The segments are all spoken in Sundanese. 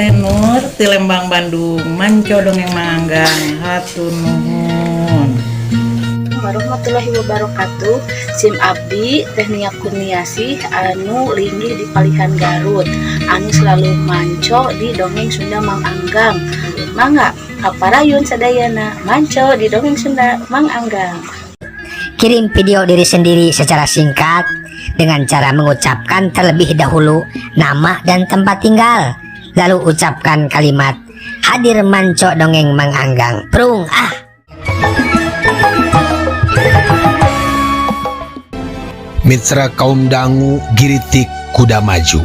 Teh Nur ti Lembang Bandung, manco dongeng manggang, hatur nuhun. Warahmatullahi wabarakatuh. Sim abdi Teh Nia Kurniasih anu linggih di Palihan Garut, anu selalu manco di dongeng Sunda Mang Anggang. Mangga kaparayun sadayana manco di dongeng Sunda Mang Anggang. Kirim video diri sendiri secara singkat dengan cara mengucapkan terlebih dahulu nama dan tempat tinggal, lalu ucapkan kalimat hadir manco dongeng Mang Anggang. Prung Mitra kaum dangu giritik kuda maju.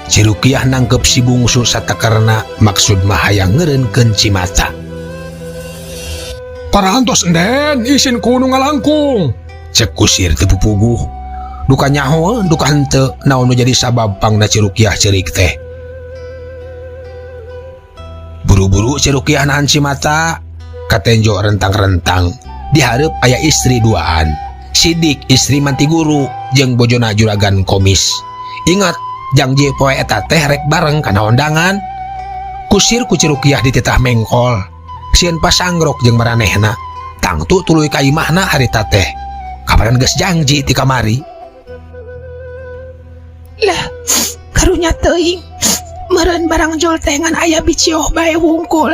Cirukiah nangkep si bungsu satakarna maksud mah hayang ngeureunkeun Cimata. Parantos enden isin kudu ngalangkung. Cek kusir teu pupuguh. Duka nyaho duka henteu naon nu jadi sabab pangna Cirukiah ceurik teh. Buru-buru Cirukiah nahan Cimata, katenjo rentang-rentang dihareup aya istri duaan. Sidik istri manti guru jeung bojona juragan komis. Ingat janji poe eta teh rek bareng kana undangan. Kusir ku Cirukiah dititah mengkol. Sieun pasangrok jeung maranehna. Tangtu tuluy ka imahna harita teh. Kabaran geus janji ti kamari. Lah, karunya teuing. Meureun barang jol teh ngan aya bicioh bae wungkul.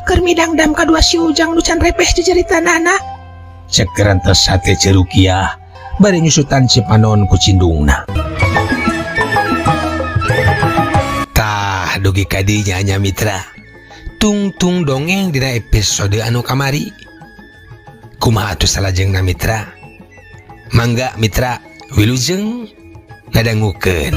Keur midangdam kadua si Ujang nu can repeh jejeritanana. Cek kerantos hate Cirukiah bari nyusutan Cipanon ku cindungna. Tah dugi kadinya nya mitra. Tungtung dongeng dina episode anu kamari. Kumaha atuh salajengna mitra? Mangga mitra wilujeng ngadangukeun.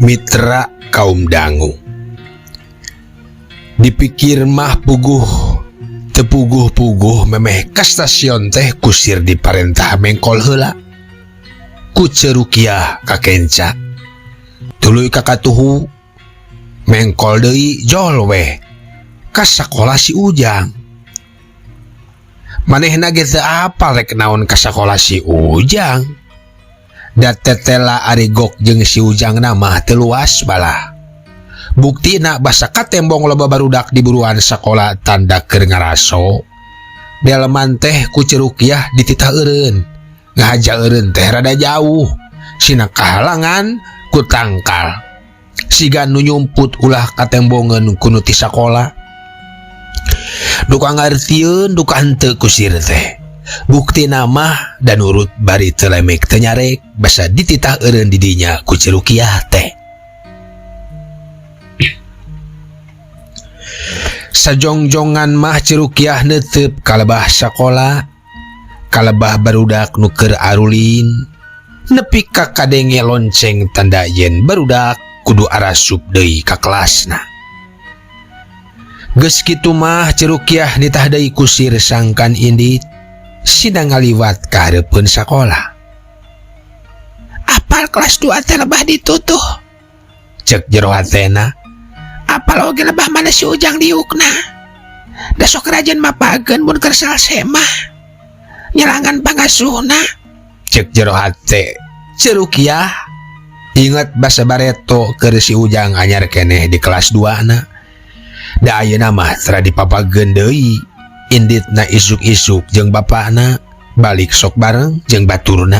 Mitra kaum dangu. Dipikir mah puguh tepuguh-puguh memeh ka stasiun teh kusir diparentah mengkol heula ku Cirukiah ka kenca. Tuluy ka katuhu mengkol deui jol we ka sakola si Ujang. Manehna ge teu apal rek naon ka sakola si Ujang. Da tetela arigok jeung si Ujang nama teu luas balah. Buktina basa katembong loba barudak di buruan sakola tanda keur ngaraso. Daleman teh ku Cirukiah dititah eureun. Ngahaja eureun teh rada jauh. Sina kahalangan ku tangkal. Siga nu nyumput ulah katembongeun ku nu ti sakola. Duka ngartieun duka henteu kusir teh. Bukti nama dan urut bari telemek tenyarek basa dititah eureun di dinya ku Cirukiah teh. Sajongjongan mah Cirukiah neuteup kalebah sakola, kalebah barudak nu keur arulin, nepi ka kadenge lonceng tanda yen barudak kudu arasup deui ka kelasna. Geus kitu mah Cirukiah ditah deui kusir sangkan indit. Sina ngaliwat ka hareupeun sakola. Apal kelas 2 teh lebah ditutuh. Cek jero hatena. Apal oge lebah mana si Ujang diukna. Da sok rajeun mapageun mun keur salse mah. Nyerangan pangasuhna. Cek jero hate Cirukiah. Ingat basa bareto keur si Ujang anyar keneh di kelas 2 na. Da ayeuna mah tara dipapageun deui. Inditna isuk-isuk jeung bapakna balik sok bareng jeung baturna.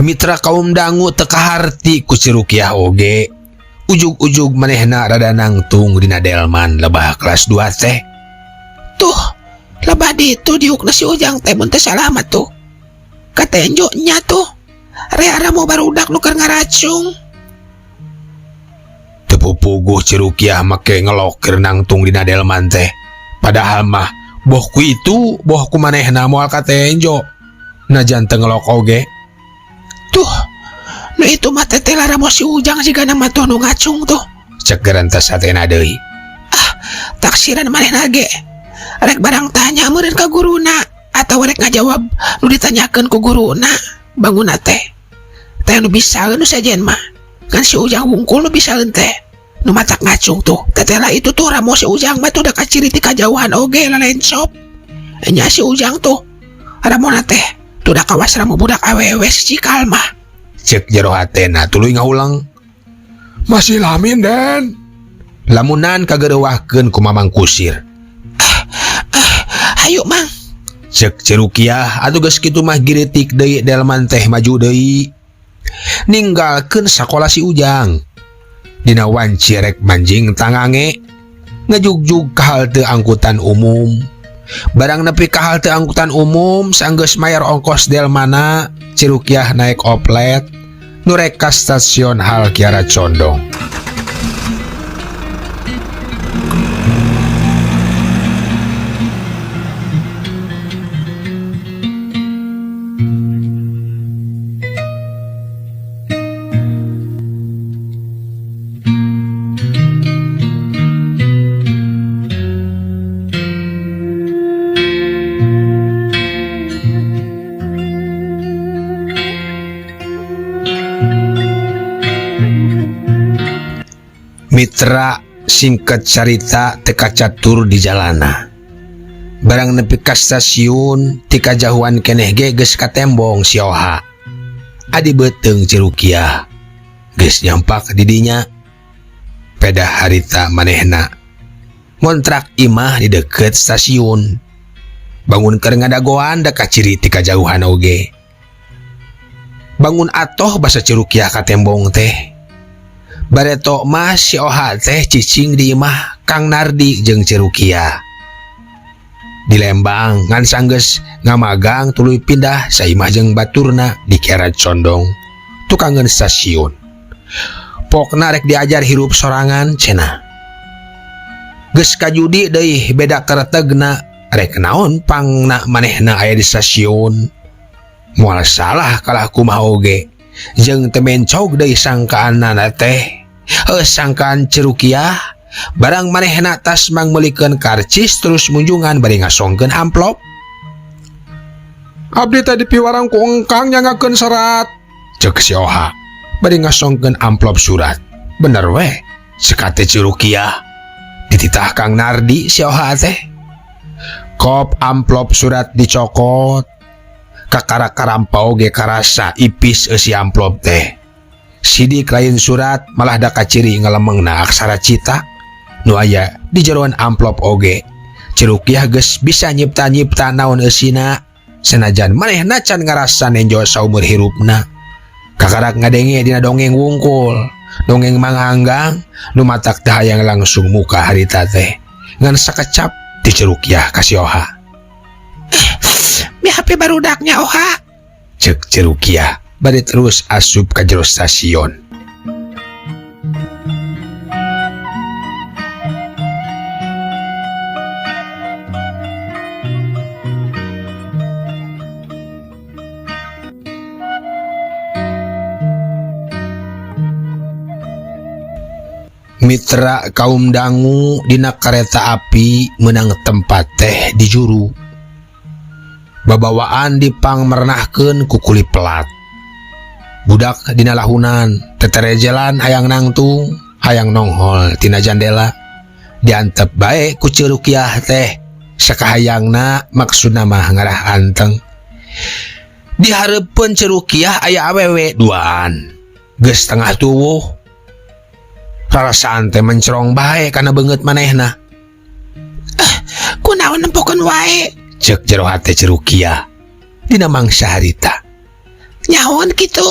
Mitra kaum dangu teu kaharti ku Cirukiah oge. Ujug-ujug manehna rada nangtung dina delman lebah kelas 2 teh. Tuh, lebah ditu diukna si Ujang teh mun teu salah mah tuh. Katenjo nya tuh. Reara mau barudak nu keur ngaracung. pupuguh Cirukiah make ngelok keur nangtung dina delman teh. Padahal mah bohku itu bohku manehna moal katenjo. Najan teu ngelok oge. Tuh, nu itu mah teteh Ramo si Ujang siga nama tuh nu ngacung tuh. Cek gerentas satena deui. Taksiran manehna ge. Rek barang tanya meureun ka guruna atau rek ngajawab nu ditanyakeun ku guruna. Banguna teh. Teh nu bisaeun nu sajen mah. Kan si Ujang wungkul nu bisaeun teh. Nu matak ngacung tuh. Teteh lah itu tuh Ramo si Ujang mah tuh udah kaciri ti kajauhan oge lalencop. Nya si Ujang tuh. Ramona teh tuh udah kawas Ramo budak awewe si Cikal mah. Cek jero hatena tuluy ngaulang. Masih lamin, Den. Lamunan kagerewahkeun ku Mamang Kusir. Hayu Mang. Cek Cirukiah atuh geus kitu mah giretik deui delman teh maju deui. Ninggalkeun sakola si Ujang. Dina wanci rek manjing tangange ngajugjug ka halte angkutan umum. Barang nepi ka halte angkutan umum sanggeus mayar ongkos delmana, Cirukiah naik oplet nu rek ka stasiun Hal Kiara Condong. Mitra singkat carita teka catur di jalana. Barang nepi ka stasiun ti kajahuan keneh ge geus katembong si Oha. Adi beuteung Cirukiah geus nyampak di dinya. Peda harita manehna ngontrak imah di deket stasiun. Bangun keur ngadagoan da kaciri ti kajauhan oge. Bangun atoh basa Cirukiah katembong teh. Bareto mah si Oha teh cicing di imah Kang Nardi jeung Cirukiah. Di Lembang ngan sanggeus ngamagang tuluy pindah saimah jeung baturna di Kiara Condong, tukangan stasiun. Pokna rek diajar hirup sorangan cenah. Geus kajudi deui beda karetegna, rek naon pangna manehna aya di stasiun. Moal salah kalah kumaha oge jeung teu mencog deui sangkaanna teh. Sangkaan Cirukiah barang manehna tas mangmeulikeun karcis terus munjungan bari ngasongkeun amplop. Abdi tadi piwarang ku engkang nyangakeun serat. Cek si Oha bari ngasongkeun amplop surat. Bener we sekate Cirukiah dititah Kang Nardi si Oha teh. Kop amplop surat dicokot. Kakara-karampau ge karasa ipis si amplop teh. Sidik lain surat malah da kaciri ngalemengna aksara cita nu aya di jeroan amplop oge. Cirukiah geus bisa nyipta-nyipta naon eusina senajan manehna can ngarasa nenjo saumur hirupna. Kakarak ngadenge dina dongeng wungkul, dongeng manganggang nu matak teh hayang langsung muka harita teh ngan sakecap ti Cirukiah ka si Oha. Mi HP barudaknya Oha. Cek Cirukiah bari terus asup ka jero stasiun. Mitra kaum dangu dina kareta api menang tempat teh di juru. Babawaan dipang merenahkeun ku kuli pelat. Budak dina lahunan teterejelan hayang nangtung, hayang nonghol tina jandela. Diantep bae ku Cirukiah teh sakahayangna maksudna mah ngarah anteng. Dihareupeun Cirukiah aya awewe duaan. Geus tengah tuwuh. Rarasaan teh mencerong bae kana beungeut manehna. Kunaon nempokeun wae. Cek jero hate Cirukiah dina mangsa harita. Nyaon kitu?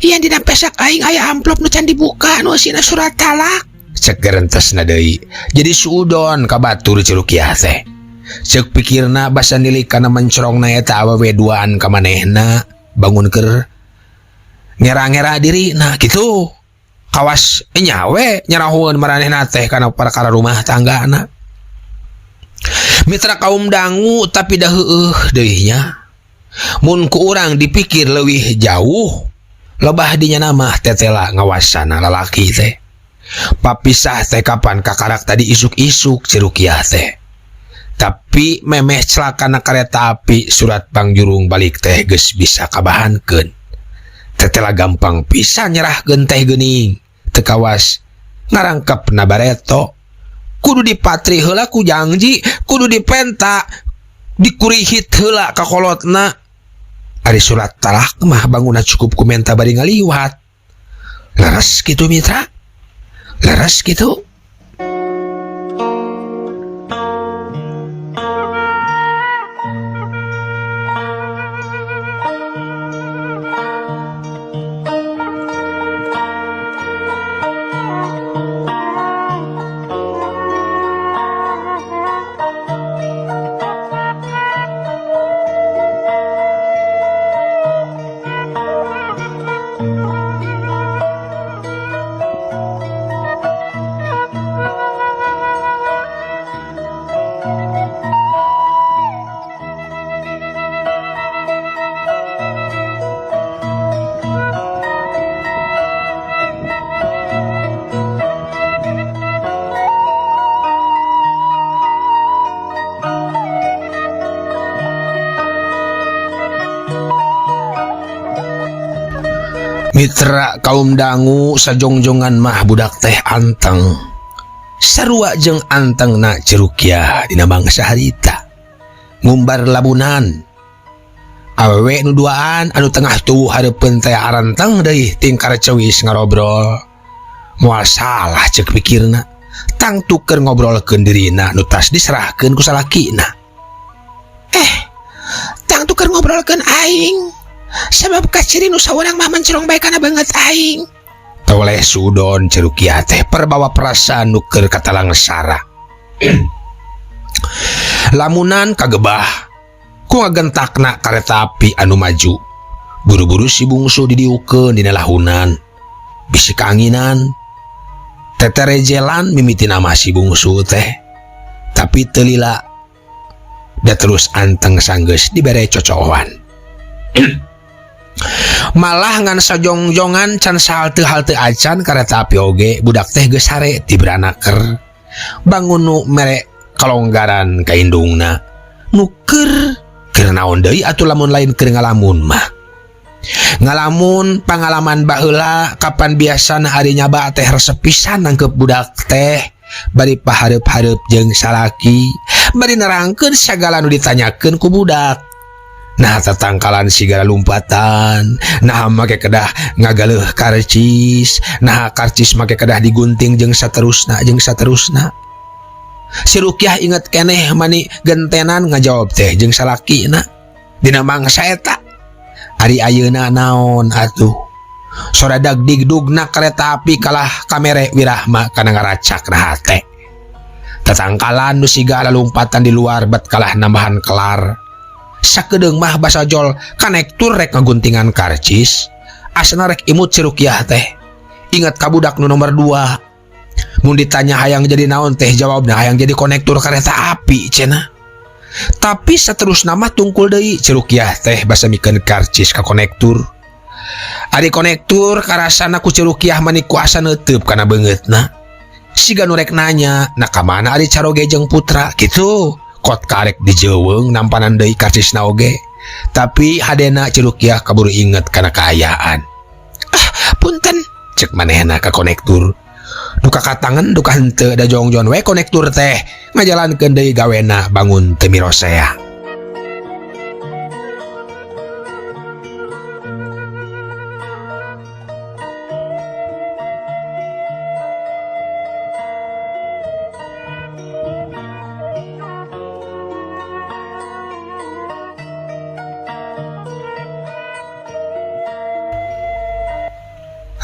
Yang dina pesak aing aya amplop nu can dibuka nu sina surat talak. Cek garentesna deui. Jadi suudon ka batur Cirukiah teh. Cek pikirna basa nilikana mencerongna eta awewe duaan ka manehna bangun keur ngera-ngera dirina kitu. kawas nyawe nyarahun maranehna teh kana perkara rumah tangga anak. Mitra kaum dangu tapi dah deui nya. Mun ku urang dipikir leuwih jauh, lebah dinya nama tetela ngawasana lalaki teh. Papisah teh kapan kakarak tadi isuk-isuk cerukiah teh. Tapi memeh celakana kereta api surat pangjurung balik teh geus bisa kabahankeun. Tetela gampang pisan nyerahkeun teh geuning teu kawas ngarangkepna bareto. Kudu dipatri heula ku janji, kudu dipenta dikurihit heula ka kolotna. Ari surat talak mah bangunan cukup kumenta bari ngaliwat. Leres kitu mitra? Leres kitu? Mitra kaum dangu sajongjongan mah budak teh anteng. Sarua jeung antengna cerukiah dina bangsa harita. Ngumbar labunan. Awewe nu duaan anu tengah tuh hareupeun teh aranteng deui tingkar cewis ngarobrol. Moal salah ceuk pikirna. Tang tuker ngobrolkeun dirina nu tas diserahkeun ku salakina. Tang tuker ngobrolkeun aing. Sabab kaciri nu saurang mah mencerong bae kana banget aing. Toleh sudon cerukiah teh perbawa perasaan nuker katalang sara. Lamunan kagebah ku ngagentakna kareta api anu maju. Buru-buru si bungsu didiukeun dina lahunan. Bisi kaanginan. Teterejelan mimiti nama si bungsu teh. Tapi teu lila. Da terus anteng sanggeus dibere cocokan. Malah ngan sajongjongan can sahalte-halte acan kareta api oge budak teh geus sare ti beranaker bangun nu mere kalonggaran ka indungna nu keur naon deui atuh lamun lain keur ngalamun mah ngalamun pangalaman baheula kapan biasana ari nyaba teh resep pisan nangkep budak teh bari pahareup-hareup jeung salaki bari nerangkeun sagala nu ditanyakeun ku budak. Nah tatangkalan sigara lumpatan, nah make kedah ngagaleuh karcis, nah karcis make kedah digunting jeung saterusna. Si Rukiah inget keneh mani gentenan ngajawab teh jeung salakina. Dina mangsa eta. Ari ayeuna naon atuh? Soradag digdugna kereta api kalah kamere wirahma kana ngaracak na hate. Tatangkalan nu sigara lumpatan di luar bet kalah nambahan kelar. Sakedeung mah basa jol konektur rek ngaguntingan karcis asna rek imut si Rukiah teh ingat ka budak nu nomor 2 mun ditanya hayang jadi naon teh jawabna hayang jadi konektur kareta api cenah tapi saterusna mah tungkul deui si Rukiah teh basa mikeun karcis ka konektur ari konektur karasana ku si Rukiah mani kuasa neuteup kana beungeutna siga nu rek nanya na ka mana ari Caroge jeung Putra kitu kot karek dijeuweung nampanan deui karcisna oge tapi hadena si Rukiah kaburu inget kana kaayaan. Punten Cek manehna ka konektur duka katangan duka henteu da jongjon we konektur teh ngajalankeun deui gawena bangun teu mirosea.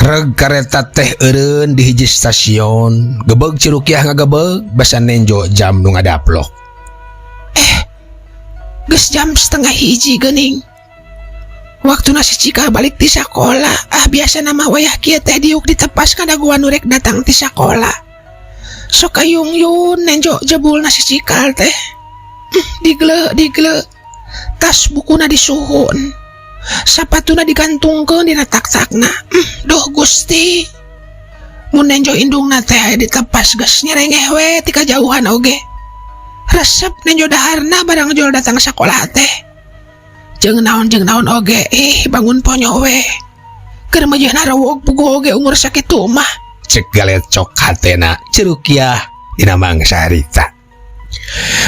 Reg kareta teh eureun di hiji stasiun gebeg si Rukiah ngagebeg basa nenjo jam nu ngadaplok. Geus jam 12:30 geuning. Waktu nasi Cikal balik ti sakola, biasa nama wayah kieu teh diuk ditepas kada gua nurek datang ti sakola. Sok ayung-yun nenjo jebul nasi Cikal teh. Digle tas bukuna disuhun, sapatuna digantungkeun dina tak-takna. Duh Gusti, mun nenjo indungna teh aya ditepas geus nyerengeh we ti kajauhan oge. Resep nenjo daharna barang jol datang sakola teh. Jeung naon oge, bangun ponyo we. Keur meujeunna rewog puguh oge umur sakitu mah. Cek galecok hatena Cerukiah dina mangsa harita.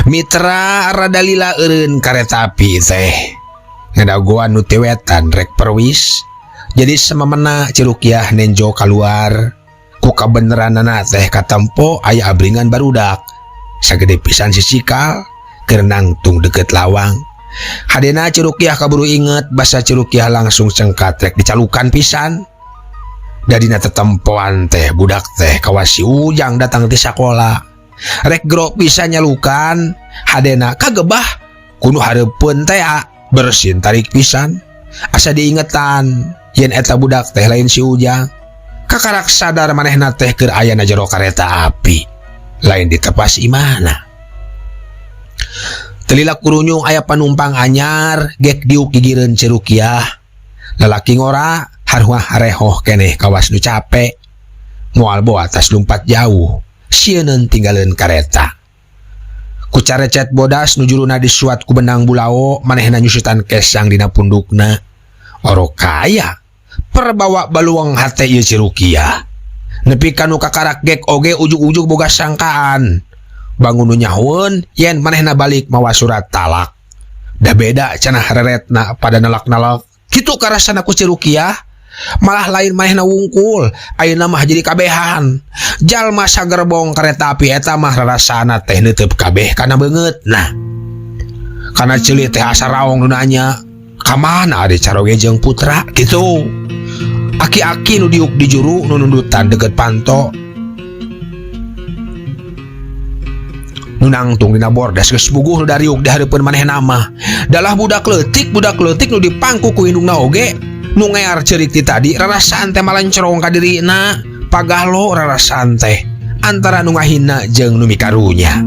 Mitra rada lila eureun kareta api teh. Ngadagoan nu teu wetan rek perwis. Jadi samemena Cerukiah nenjo kaluar. Ku kabeneranana teh katempo aya abringan barudak. Sagede pisan si Cikal keur nangtung deket lawang. Hadena Cerukiah kaburu inget basa Cerukiah langsung cengkat rek dicalukan pisan. Dadina tetempoan teh budak teh kawas si Ujang datang ti sakola. Rek gero pisan nyalukan, hadena kagebah kudu hareupeun teh bersin tarik pisan. Asa diingetan yen eta budak teh lain si Ujang. Kakarak sadar manehna teh keur aya na jero kareta api. Lain ditepas imana. Telila kurunyung aya panumpang anyar gek diuk gigireun Cerukiah. Lalaki ngora harwah harehoh keneh kawas nu capek. Moal boa tas lumpat jauh. Sieun tinggalin kareta. Ku carecet bodas nu juruna disuat ku benang bulao manehna nyusutan kesang dina pundukna. Oro kaya perbawa baluang hate ieu Cerukiah. Nepi kanu kakarak gek oge ujug-ujug boga sangkaan. Bangun nu nyahoeun yen manehna balik mawa surat talak. Da beda cenah reretna pada nalak-nalak. Kitu karasana ku Cerukiah. Malah lain manehna wungkul, ayeuna mah jadi kabehan. Jalma sagerbong kareta api eta mah rarasana teh neuteub kabeh kana beungeut. Nah, kana ceuli teh asa raong nu nanya, "Ka mana ade Caroge jeung Putra?" Kitu. Aki-aki nu diuk di juru nu nundutan deket panto. Nu nangtung dina bordas geus buguh dariuk di hareupeun manehna mah. Dalah budak leutik nu dipangku ku indungna oge. Nu ngear cerik ti tadi rarasaan teh malencorong ka dirina. Pagahlo rarasaan teh antara nu ngahina jeung nu mikarunya.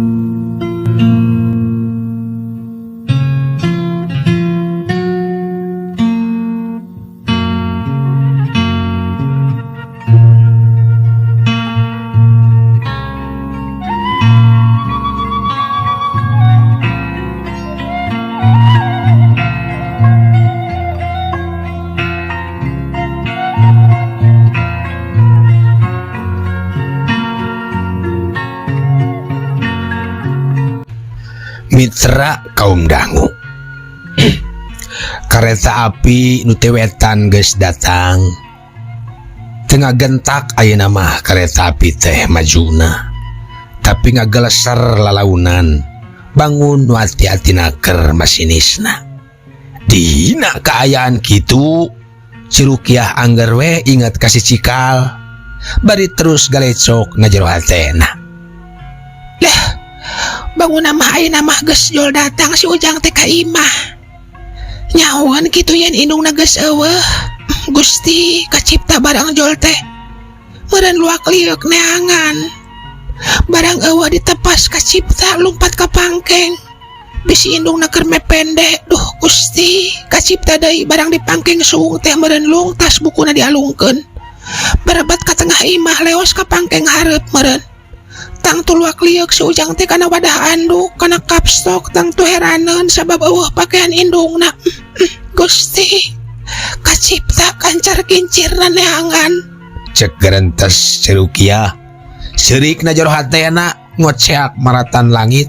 Mitra kaum dangu. Kareta api nu teu wetan geus datang. Tengah gentak ayeuna mah kareta api teh majuna. Tapi ngageleser lalaunan. Bangun nu ati-atina keur masinisna. Dina kaayaan kitu Cerukiah angger we inget ka si Cikal. Bari terus galecok na jero hatena. Bangun nama ayeuna mah geus jol datang si Ujang teh ka imah. Nyahoan kitu yen indungna geus eueuh. Gusti kacipta barang jol teh meureun luak liuk neangan. Barang eueuh ditepas kacipta lumpat ka pangkeng. Bisi indungna keur mepende. Duh Gusti kacipta deui barang dipangkeng suung teh meureun lung tas bukuna dialungkeun. Berebat ka tengah imah leos ka pangkeng hareup meureun. Tang tuluak liuk si Ujang teh kana wadah anduk kana kapstok tang tu heraneun sabab eueuh pakaian indungna. Gusti kacipta kancar kincirna neangan. Cek gerentes Cerukiah. Seurikna jero hatena ngoceak maratan langit.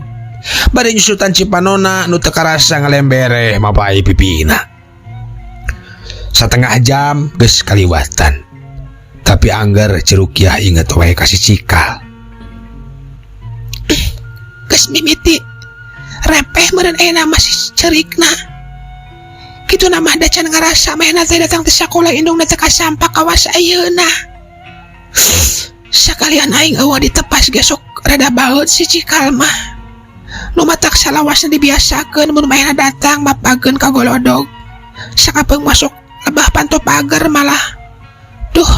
Bari nyusutan cipanona nu teu karasa ngalembere mapai pipina. Satengah jam geus kaliwatan. Tapi angger Cerukiah inget wae ka si Cikal. Geus mimiti repeh meureun ayeuna masih cerikna. Kitu nama da can ngarasa manehna teh datang ti sakola indungna teh kasampak kawas ayeuna. Sakalian aing eueuh ditepas gesok rada baeut si Cikal mah. Nu matak salawasna dibiasakeun mun manehna datang bapageun ka golodog. sakapeng masuk lebah panto pagar malah. Duh,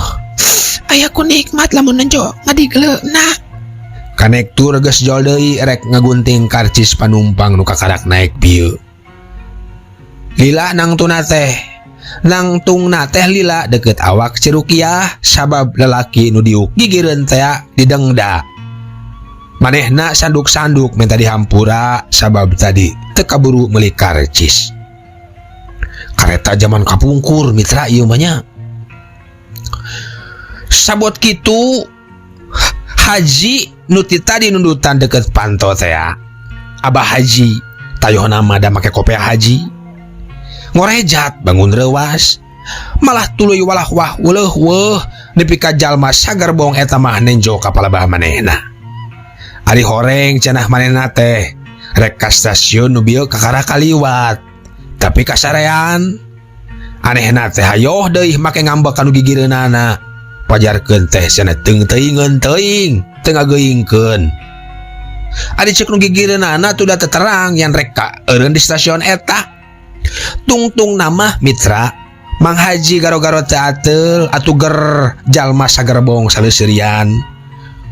aya ku nikmat lamun nenjo ngadigelena. Konektor geus jol deui rek ngagunting karcis panumpang nu kakarak naek pieu. Lila nangtuna teh. Nangtungna teh lila deket awak si Rukiah sabab lelaki nu diuk gigireun teh didengda. Manehna sanduk-sanduk minta dihampura sabab tadi teu kaburu meuli karcis. Kareta zaman kapungkur mitra ieu mah nya. Sabot kitu Haji nu ti tadi nundutan deket panto teh. Abah Haji tayohna mah da make kopiah Haji. Ngorejat bangun rewas malah tuluy walah wah weuleuh weuh nepi ka jalma sagarbong eta mah nenjo ka palebah manehna. Ari horeng cenah manehna teh rek ka stasiun nu bieu kakara kaliwat tapi kasarean anehna teh hayoh deui make ngambek kanu gigireunana pajarkeun teh cenah teung-teuingeun teuing teu ngageuingkeun. Ari ceuk nu gigireunana tuh da terang yang rek ka eureun di stasiun eta. Tungtung nama mitra Mang Haji garo-garo teu ateul atuh ger jalma sagerbong saleuseurian.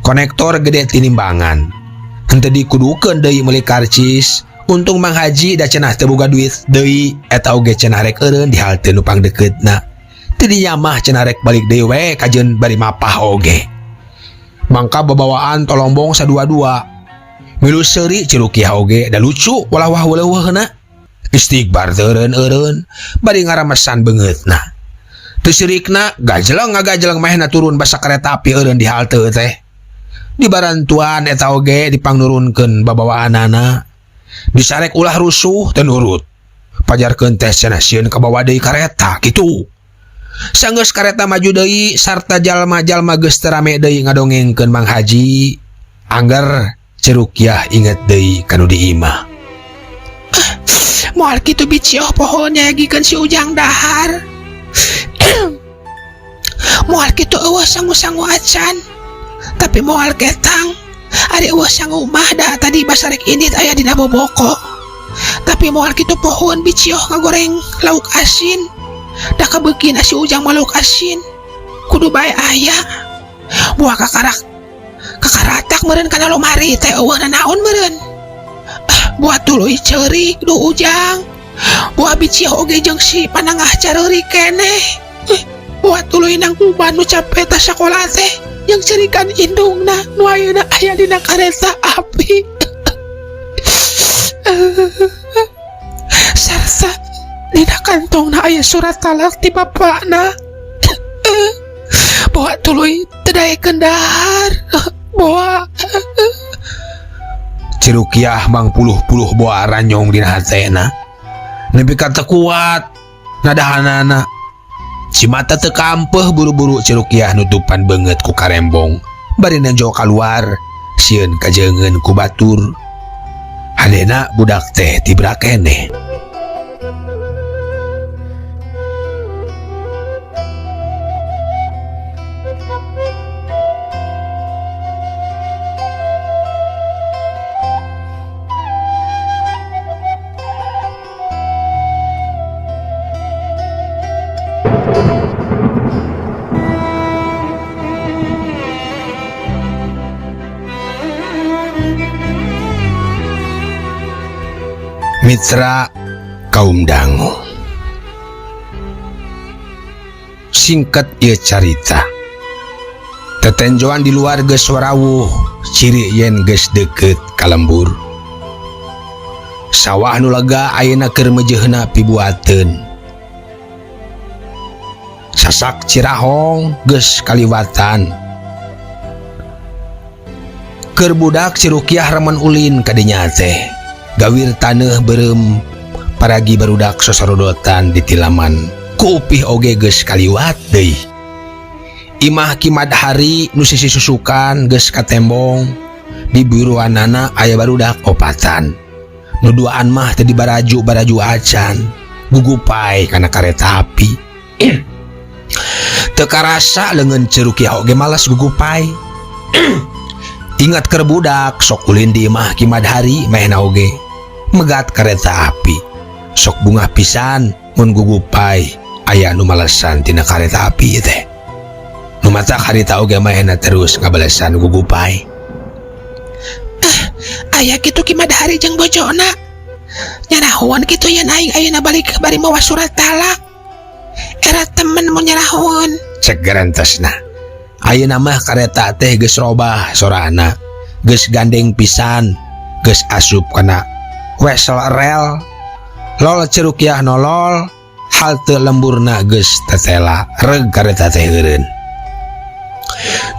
Konektor gede tinimbangan henteu dikudukeun deui meuli karcis. Untung Mang Haji da cenah teu boga duit deui eta oge cenah rek eureun di halte nu pangdekeutna. Teu dinya mah cenah rek balik deui we kajeun bari mapah oge. Mangka babawaan tolombong sadua-dua. Milu seuri ci Rukiah oge da lucu walah-wah weuleuh-weuleuhna. Istighbar teu eureun-eureun bari ngaramesan beungeutna. Teu sirikna gajeleng ngagajeleng mahena turun basa kareta api eureun di halte teh. Di barantuan eta oge dipangnurunkeun babawaanana. Disarek ulah rusuh teu nurut. Pajarkeun teh cenah sieun ka bawah deui kareta kitu. Sanggeus kareta maju deui sarta jalma-jalma geus teu rame deui ngadongengkeun Mang Haji. Angger Ci Rukiah inget deui kanu diimah. Moal kitu bicioh pohon nyagikeun si Ujang dahar. Moal kitu eueuh sangu-sangu acan. Tapi moal ketang ari eueuh sangu mah da tadi basarek indit aya dina boboko. Tapi moal kitu pohon bicioh ngagoreng lauk asin. Da kabeuki si Ujang mah lauk asin. Kudu bae aya. Buah kakaratak meureun kana lomari teh eueuh nanaon meureun. Buah tuluy ceurik duh Ujang. Buah bicioh oge jeung si panangah careurik keneh. Buah tuluy nang uban nu capek ta sakola teh yang cerikan indungna nu ayeuna aya dina kareta api. Sarta dina kantongna aya surat talak ti bapakna. Boa tuluy teu daekeun dahar. Boa. Ci Rukiah mang puluh-puluh boa ranyong dina hatena. Nepi ka teu kuat nadahanana. Cimata teu kampeuh buru-buru Ci Rukiah nutupan beungeut ku karembong. Bari nenjo kaluar sieun kajengeun ku batur. Hadena budak teh tibra keneh. Mitra kaum dangu, singkat ieu carita. Tetenjoan di luar geus warawuh, ciri yen geus deukeut ka lembur. Sawah nu lega ayeuna keur meujeunna pibuateun. Sasak Cirahong geus kaliwatan. Keur budak Ci Rukiah remen ulin ka dinya teh. Gawir taneuh beureum paragi barudak sosorodotan di tilaman. Kupih oge geus kaliwat deui. Imah Kimad Hari nu sisi susukan geus katembong. Di buruanana aya barudak opatan. Nu duaan mah teu dibaraju acan. Gugupay kana kareta api. Teu karasa leungeun Ci Rukiah oge males gugupay. Ingat keur budak sok ulin di imah Kimad Hari mahena oge megat kareta api. Sok bungah pisan mun gugupai aya nu malesan tina kareta api teh. Nu matak harita oge mahena terus ngabalesan gugupai. Aya kitu kimadahari jeung bojona. Nyarahun kitu yen aing ayeuna balik bari mawa surat talak. Era temen mau nyarahun. Cek garantosna. Ayeuna mah kareta teh geus robah sorana. Geus gandeng pisan, geus asup kana wesel rel. Lol cerukiah nolol, halte lemburna geus tetela reg kareta teh heureun.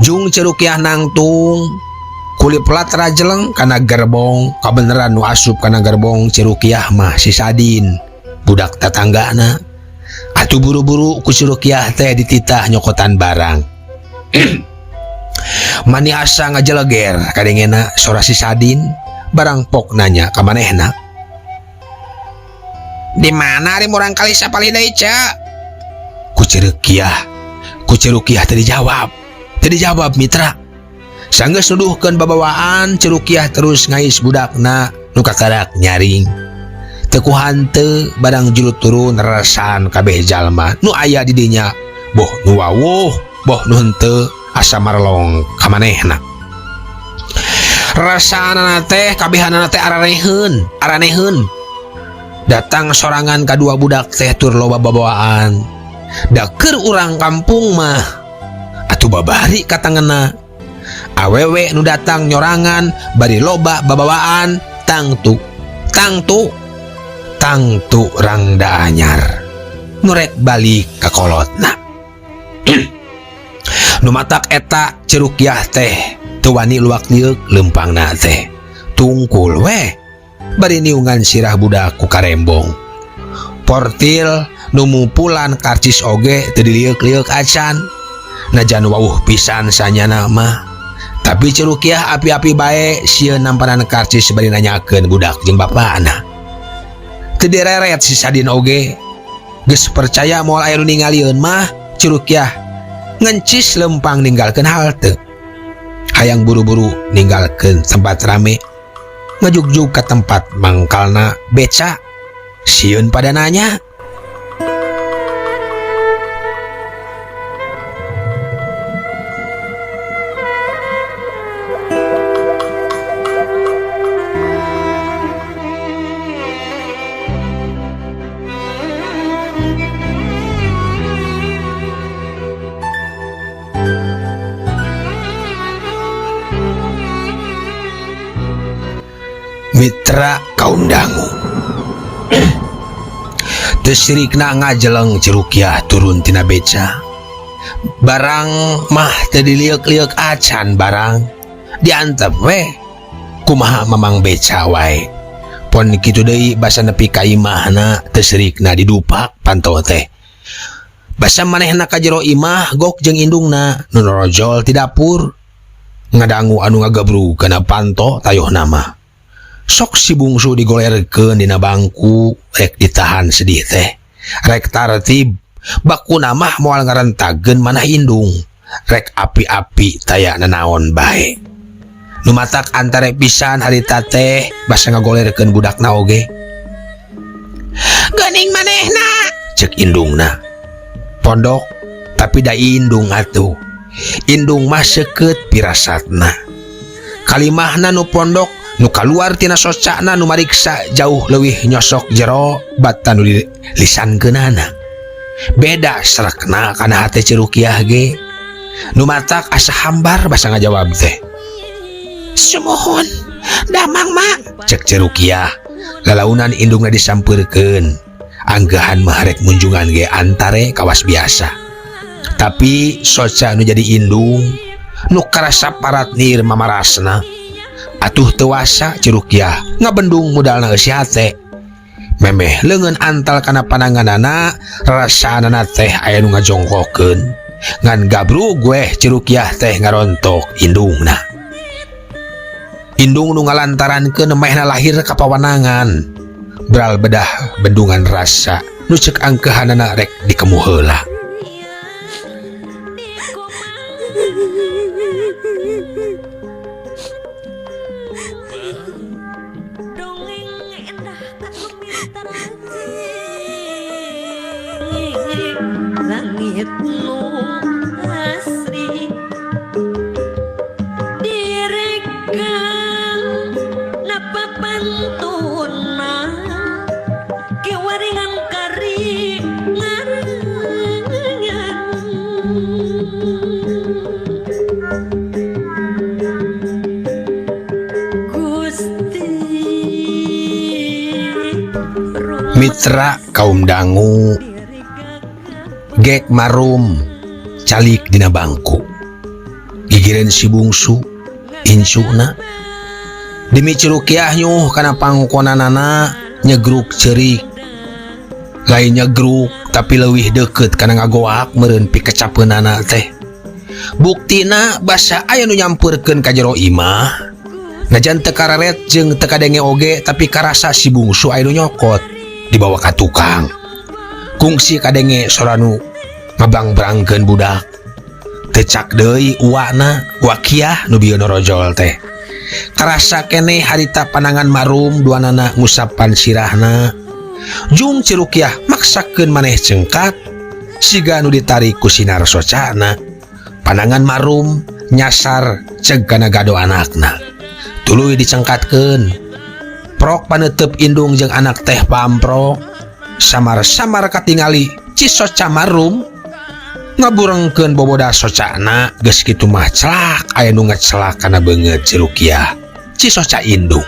Jung cerukiah nangtung, kuli pelat rajeleng kana gerbong, kabeneran nu asup kana gerbong cerukiah mah si Sadin, budak tetanggana. Atuh buru-buru ku cerukiah teh dititah nyokotan barang. Mani asa ngajeleger kadengena sora si Sadin, barang pok nanya ka manehna. Di mana ari murang kali sapali deui, Cek? Ku cerukiah teu dijawab mitra. Sanggeus nuduhkeun babawaan cerukiah terus ngais budakna nu kakarak nyaring. Teu ku hanteu barang julut turun reresan kabeh jalma nu aya di dinya, boh nu wawuh, boh nu henteu asa marlong ka manehna. Rasanana teh kabehanana teh araneheun. Datang sorangan kadua budak teh tur loba babawaan. Da keur urang kampung mah atuh babari katangena. Awewe nu datang nyorangan bari loba babawaan tangtu rangda anyar nurek balik ka kolotna. Nu matak eta cerukiah teh teu wani luak liuk leumpangna teh tungkul we bari niungan sirah budak ku karembong. Portil nu mumpulan karcis oge teu diliuk-liuk acan. Najan wawuh pisan sanyana mah, tapi cerukiah api-api bae sieun namparan karcis bari nanyakeun budak jeung bapana. Teu direret si Sadin oge, geus percaya moal aya nu ningalieun mah cerukiah ngencis lempang ninggalkeun halte. Hayang buru-buru ninggalkeun tempat rame, ngajugjug ka tempat mangkalna beca. Sieun pada nanya, mitra kaundangu. Teu sirikna ngajeleng cerukiah turun tina beca. Barang mah teu diliuk-liuk acan barang. Diantep we. Kumaha mamang beca wae. Pon kitu deui basa nepi ka imahna teu sirikna didupak panto teh. Basa manehna ka jero imah gok jeung indungna nu norojol ti dapur. Ngadangu anu ngagabrug kana panto tayohna mah. Sok si bungsu digolerkeun dina bangku rek ditahan sedih teh. Rek tartib bakuna mah moal ngarentageun manah indung. Rek api-api taya nanaon bae. Nu matak antare pisan harita teh basa ngagolerkeun budakna oge. Geuning manehna, Cek indungna. Pondok tapi da indung atuh. Indung mah seukeut pirasatna. Kalimahna nu pondok nu kaluar tina socana nu mariksa jauh leuwih nyosok jero batan nu dilisankeunana. Beda srekna kana hate cerukiah ge. Nu matak asa hambar basa ngajawab teh. Sumohon, damang mak. Cek cerukiah, lalaunan indungna disampeurkeun. Anggahan mah rek munjungan ge antare kawas biasa. Tapi soca nu jadi indung, nu karasa paratnir mamarasna. Atuh tewasa cerukiah ngabendung modalna geus hate. Memeh leungeun antal kana pananganana rasanana teh aya nu ngajongkokeun. Ngan gabrug gue cerukiah teh ngarontok indungna. Indung nu ngalantarankeun mehna lahir ka pawanangan. Beral bedah bendungan rasa nu ceuk angkehanana rek dikemu heula. Mitra kaum dangu gek marum calik dina bangku gigireun si bungsu insuna demi Cirukiah nyuh kana pangkonanana nyegruk cerik lain nyegruk tapi leuwih deket kana ngagoak meureun pikecapeunana teh buktina basa aya nu nyampeurkeun ka jero imah najan teu kararet jeung teu kadenge oge tapi karasa si bungsu aya nu nyokot dibawa ka tukang kungsi kadenge soranu ngabang-brangkeun budak tecak deui uwana wakiah nu bieu norojol teh karasa keneh harita panangan marum duanana ngusapan sirahna jung Cirukiah maksakeun maneh cengkat siga nu ditarik ku sinar socana panangan marum nyasar ceg kana gado anakna tuluy dicengkatkeun prok paneuteub indung jeung anak teh pamprok samar-samar katingali cisoca marum ngaburengkeun boboda socana geus kitu mah celak aya nu ngacelak kana beungeut Cirukiah cisoca indung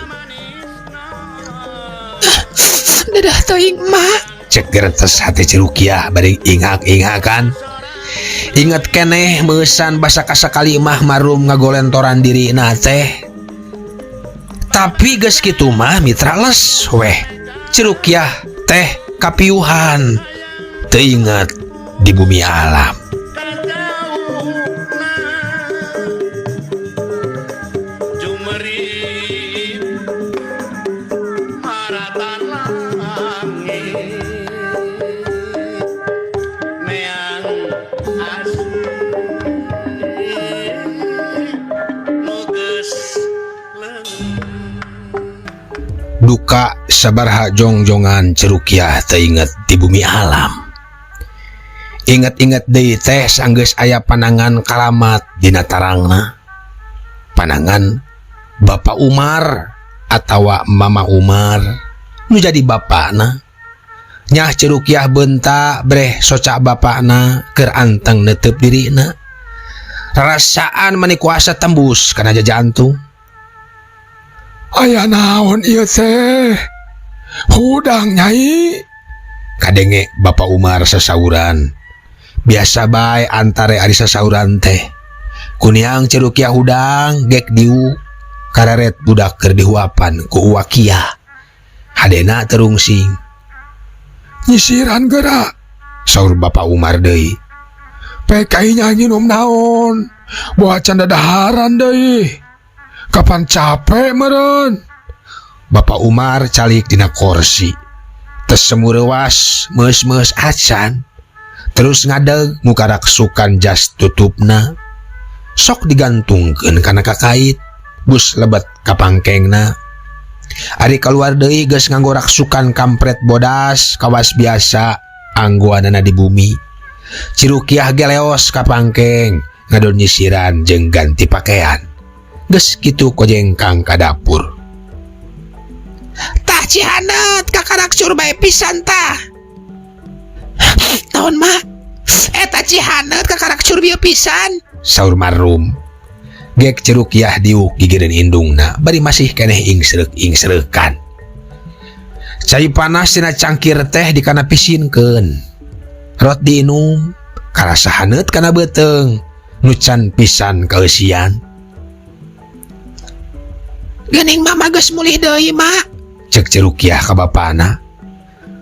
Dadah teuing mah cek geretes hati Cirukiah bari ingak-ingakan inget keneh meusan basa kasakali mah marum ngagolentoran dirina teh tapi geus kitu mah mitra les weh Cirukiah teh kapiuhan teu inget di bumi alam. Duka sabaraha jongjongan Cirukiah teu inget di bumi alam. Inget-inget deui teh sanggeus aya panangan kalamat dina tarangna. Panangan Bapak Umar atawa Mama Umar nu jadi bapakna. Nyah Cirukiah beunta breh soca bapakna keur anteng neuteub dirina. Rasaan mani kuasa tembus kana jantung. Aya naon ieu teh? Hudang nyai. Kadenge Bapak Umar sasauran. Biasa bae antare ari sasauran teh. Kuniang Cirukiah hudang gek diu kararet budak keur dihuapan ku Wakiah. Hadena terungsing. Nyisiran geura. Saur Bapak Umar deui. Pekai nyanyi nom naon. Buat canda daharan deui. Kapan capek meren? Bapak Umar calik dina kursi. Tes semureuwas meus-meus acan. Terus ngadeg muka raksukan jas tutupna. Sok digantungkeun kana kakait. Bus lebet ka pangkengna. Ari keluar deui geus nganggo raksukan kampret bodas kawas biasa anggoanana di bumi. Cirukiah geleos ka pangkeng ngadon nyisiran jeung ganti pakaian. Geus kitu kojengkang ka dapur. tah cihaneut kakarakcur bae pisan tah. Naon mah? Eta cihaneut kakarakcur bieu pisan. Saur marum. Gek Cirukiah diuk gigireun indungna bari masih keneh ingsreuk-ingsreukan. Cai panas tina cangkir teh dikana pisinkeun. Rot diinum karasa haneut kana beuteung nu can pisan kaeusian. Geuning mama geus mulih deui mak. Cek Cirukiah ka bapana.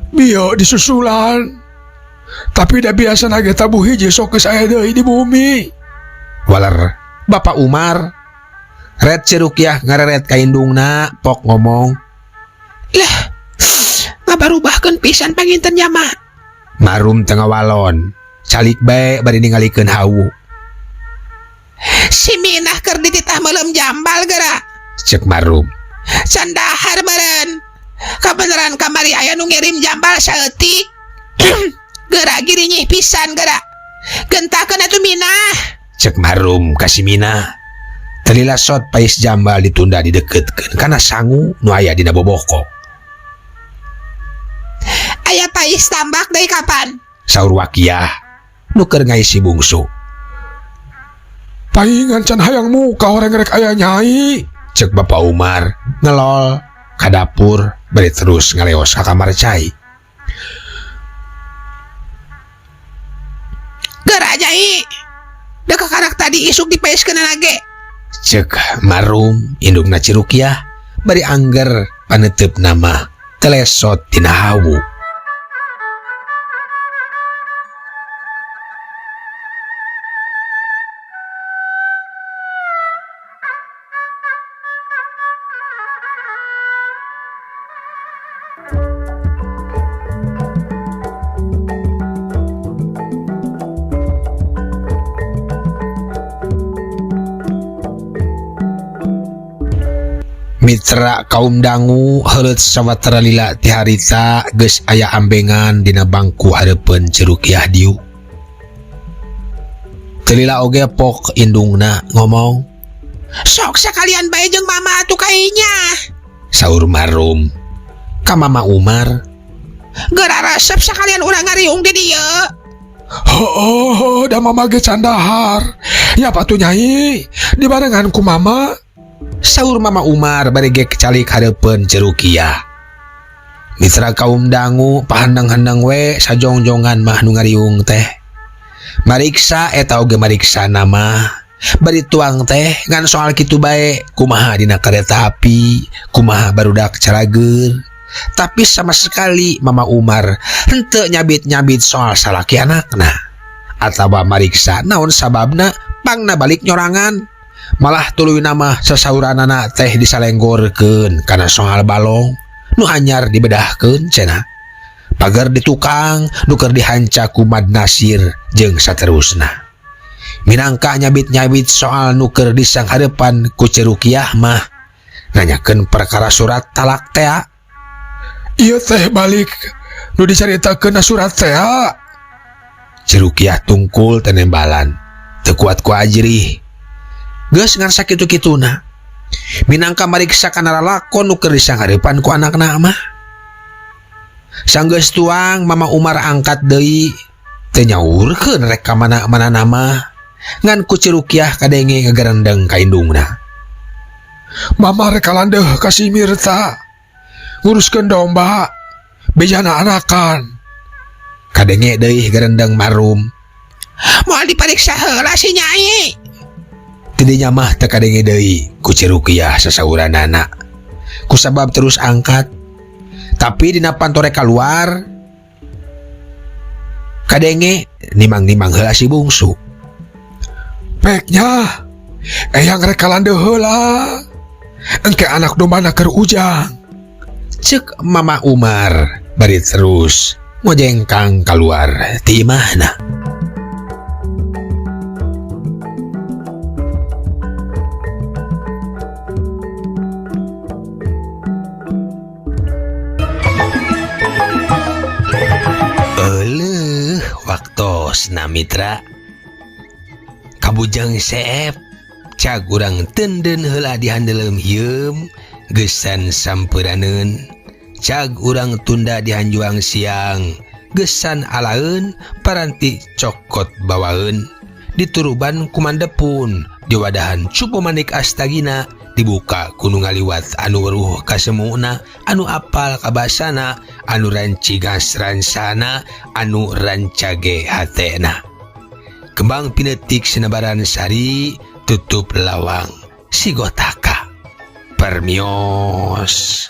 Bio disusulan. Tapi da biasa nage tabu hiji sok geus aya deui di bumi. Waler Bapak Umar. Red Cirukiah ngareret ka indungna pok ngomong. Lah, ngabarubahkeun pisan panginten nya mah. Marum tengah walon. Calik bae bari ningalikeun hawu. Si Minah keur dititah meuleum jambal geura. Cek marum. Sandahar beren. Kabeneran kamari aya nu ngirim jambal saeutik. Geura girinyih pisan geura. Gentakeun atuh Minah. Cek marum ka si Minah. Telila sot pais jambal ditunda dideketkeun kana sangu nu aya dina boboko. Aya pais tambak deui kapan? Saur Wakiah nu keur ngaisi bungsu. Paingan can hayang muka orang rek aya nyai. Cek Bapak Umar ngelol ka dapur bari terus ngaleos ka kamar cai. Gerajai. Da kakarak tadi isuk dipaeskeun lage. Cek Marum indungna Cirukiah bari angger panetep nama telesot tina hawu. Mitra kaum dangu heuleut sawatara lila ti harita geus aya ambengan dina bangku hareupeun Cirukiah diu. Teu lila oge pok indungna ngomong, Sok sakalian bae jeung mama atuh kainya. saur Marum ka Mama Umar. Geura resep sakalian urang ngariung di dieu. Oh, da mama ge candahar. Ya patuh Nyai, dibarengan ku mama. Saur Mama Umar bari ge kecalik hareupeun Cirukiah. Mitra kaum dangu pahandang-handang we sajongjongan mah nu ngariung teh. Mariksa eta oge mariksa nama. Bari tuang teh ngan soal kitu bae kumaha dina kareta api, kumaha barudak carager. Tapi sama sekali Mama Umar henteu nyabit-nyabit soal salaki anakna. Atawa mariksa naon sababna pangna balik nyorangan. Malah tuluy nama sasauranana teh disalenggorkeun kana soal balong nu anyar dibedahkeun cenah. Pager di tukang nu keur dihanca ku Mad Nasir jeung saterusna. Minangka nyabit-nyabit soal nu keur disanghareupan ku Cirukiah mah nanyakeun perkara surat talak teh. Ieu teh balik nu dicaritakeun surat teh. Cirukiah tungkul tenembalan teu kuat ku ajrih. Geus ngan sakitu-kituna minangka mariksa kana lalakon nu keur disanghareupan ku anakna mah. Sanggeus tuang Mama Umar angkat deui teu nyaurkeun rek ka mana-mana nama ngan ku Cirukiah kadenge ngagarendeng ka indungna. Mama rek kalandeuh ka si Mirta. Nguruskeun domba, bejana anakan. Kadenge deui garendeng Marum. Moal dipariksa heula si Nyai. Tidinya mah teu kadenge deui ku Cirukiah sasauranana. Kusabab terus angkat. Tapi dina pantore kaluar kadenge nimang-nimang heula si bungsu. Peknya, eyang rek kalandeuh heula. Engke anak dombana keur ujang. Cek Mama Umar bari terus ngojengkang keluar ti imahna. Waktos na mitra kabujang seep cag urang tenden heula dihandeleum hieum gesan sampuraneun cag urang tunda dihanjuang siang gesan alaeun paranti cokot bawaeun dituruban kumandepun diwadahan cupu manik astagina dibuka kuno ngaliwat anu weruh kasemuna anu apal kabasana anu rancigas ransana anu rancage hatena kembang pinetik sinabaran sari tutup lawang si gotaka permios.